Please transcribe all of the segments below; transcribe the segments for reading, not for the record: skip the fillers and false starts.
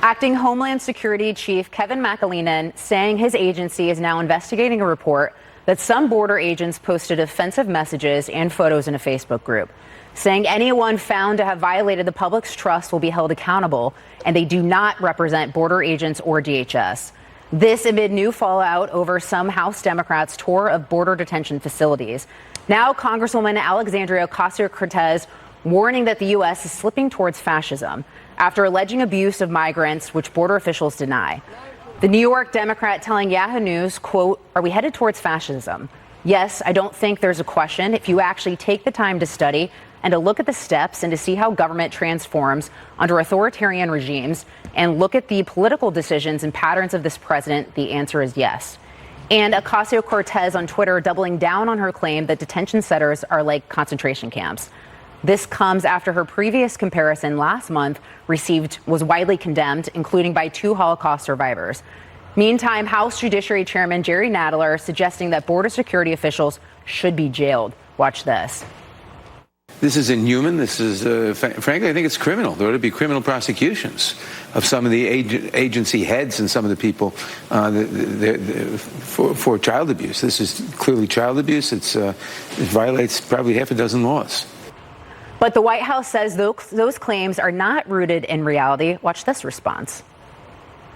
Acting Homeland Security Chief Kevin McAleenan saying his agency is now investigating a report that some border agents posted offensive messages and photos in a Facebook group, saying anyone found to have violated the public's trust will be held accountable, and they do not represent border agents or DHS. This amid new fallout over some House Democrats' tour of border detention facilities. Now, Congresswoman Alexandria Ocasio-Cortez warning that the U.S. is slipping towards fascism after alleging abuse of migrants, which border officials deny. The New York Democrat telling Yahoo News, quote, "Are we headed towards fascism? Yes, I don't think there's a question if you actually take the time to study and to look at the steps and to see how government transforms under authoritarian regimes and look at the political decisions and patterns of this president, the answer is yes." And Ocasio-Cortez on Twitter doubling down on her claim that detention centers are like concentration camps. This comes after her previous comparison last month was widely condemned, including by 2 Holocaust survivors. Meantime, House Judiciary Chairman Jerry Nadler suggesting that border security officials should be jailed. Watch this. This is inhuman. This is, frankly, I think it's criminal. There ought to be criminal prosecutions of some of the agency heads and some of the people for child abuse. This is clearly child abuse. It violates probably half a dozen laws. But the White House says those claims are not rooted in reality. Watch this response.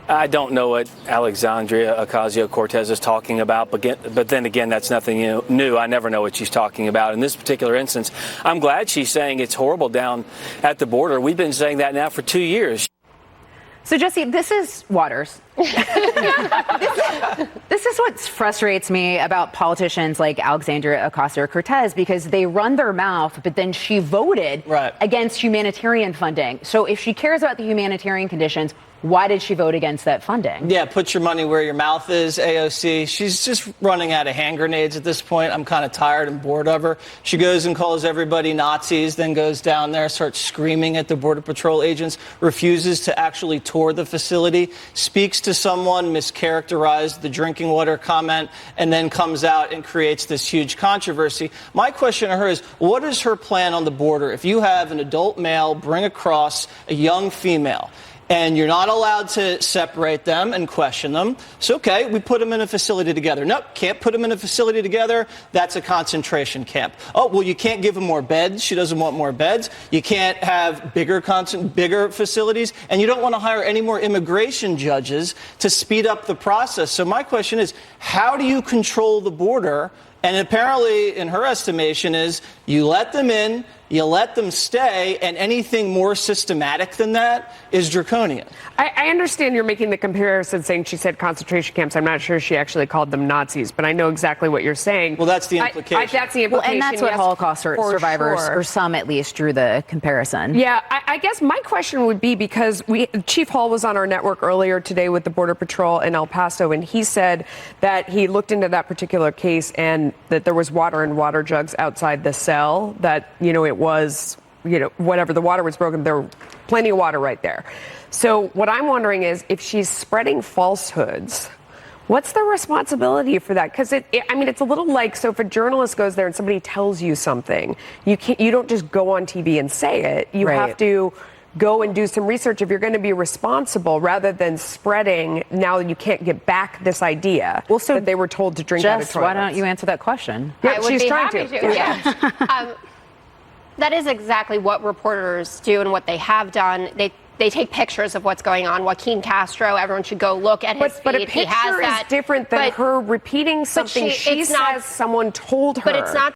I don't know what Alexandria Ocasio-Cortez is talking about, but then again, that's nothing new. I never know what she's talking about. In this particular instance, I'm glad she's saying it's horrible down at the border. We've been saying that now for 2 years. So, Jesse, this is Waters. This is what frustrates me about politicians like Alexandria Ocasio-Cortez, because they run their mouth, but then she voted against humanitarian funding. So if she cares about the humanitarian conditions, why did she vote against that funding? Yeah, put your money where your mouth is, AOC. She's just running out of hand grenades at this point. I'm kind of tired and bored of her. She goes and calls everybody Nazis, then goes down there, starts screaming at the Border Patrol agents, refuses to actually tour the facility, speaks to someone, mischaracterized the drinking water comment, and then comes out and creates this huge controversy. My question to her is, what is her plan on the border? If you have an adult male bring across a young female, and you're not allowed to separate them and question them, so okay, we put them in a facility together. Nope, can't put them in a facility together. That's a concentration camp. Oh, well, you can't give them more beds. She doesn't want more beds. You can't have bigger facilities, and you don't want to hire any more immigration judges to speed up the process. So my question is, how do you control the border? And apparently, in her estimation, is you let them in, you let them stay, and anything more systematic than that is draconian. I understand you're making the comparison, saying she said concentration camps. I'm not sure she actually called them Nazis, but I know exactly what you're saying. Well, that's the implication. That's the implication. Well, and that's what Holocaust survivors, sure, or some at least, drew the comparison. Yeah, I guess my question would be, because Chief Hall was on our network earlier today with the Border Patrol in El Paso, and he said that he looked into that particular case and that there was water in water jugs outside the cell, that, it was, whatever, the water was broken, there were plenty of water right there. So what I'm wondering is, if she's spreading falsehoods, what's the responsibility for that? Because it's a little like, so if a journalist goes there and somebody tells you something, you don't just go on TV and say it. You have to go and do some research if you're going to be responsible, rather than spreading now that you can't get back this idea that they were told to drink out of toilets. Why don't you answer that question? Yeah, I would she's be trying happy to. Yeah. That is exactly what reporters do and what they have done. They take pictures of what's going on. Joaquin Castro, everyone should go look at his feed. But a picture is different than her repeating something she says someone told her. But it's not